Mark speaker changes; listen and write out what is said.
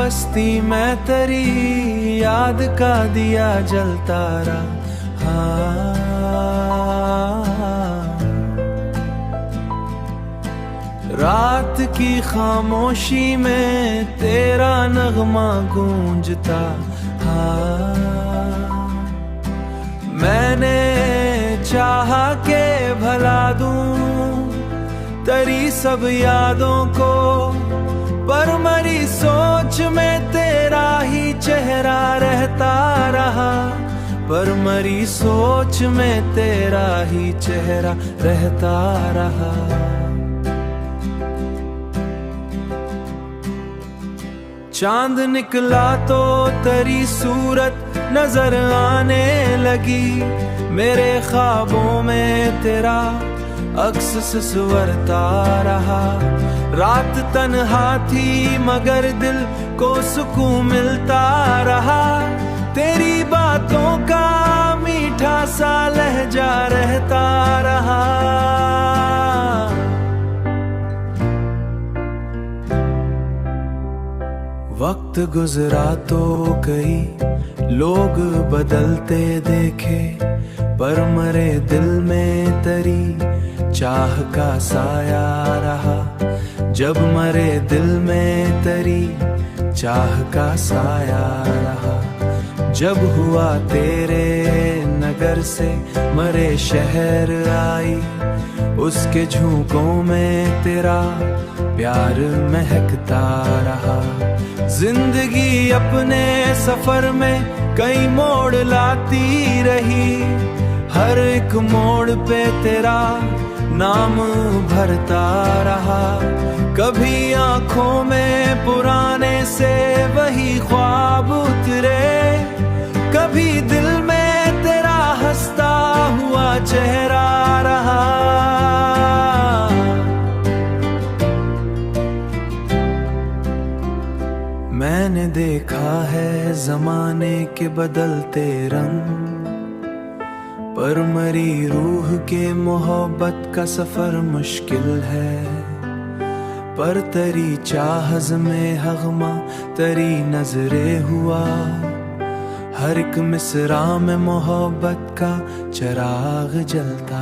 Speaker 1: बस्ती में तेरी याद का दिया जलता रहा। रात की खामोशी में तेरा नगमा गूंजता। मैंने चाहा के भला दूं तेरी सब यादों को, पर मरी सोच में तेरा ही चेहरा रहता रहा। पर मरी सोच में तेरा ही चेहरा रहता रहा। चांद निकला तो तेरी सूरत नजर आने लगी। मेरे ख्वाबों में तेरा अक्स ससवरता रहा। रात तन्हा थी मगर दिल को सुकून मिलता रहा। तेरी बातों का मीठा सा लहजा रहता रहा। वक्त गुजरा तो कई लोग बदलते देखे, पर मरे दिल में तेरी चाह का साया रहा। जब मरे दिल में तेरी चाह का साया रहा। जब हुआ तेरे नगर से मरे शहर आई, उसके झोंकों में तेरा प्यार महकता रहा। जिंदगी अपने सफर में कई मोड़ लाती रही। हर एक मोड़ पे तेरा नाम भरता रहा। कभी आंखों में पुराने से वही ख्वाब उतरे, कभी दिल में तेरा हंसता हुआ चेहरा रहा। मैंने देखा है जमाने के बदलते रंग, पर मरी रूह के मोहब्बत का सफर मुश्किल है। पर तेरी चाहत में हगमा तेरी नजरे हुआ। हर एक मिसरा में मोहब्बत का चिराग जलता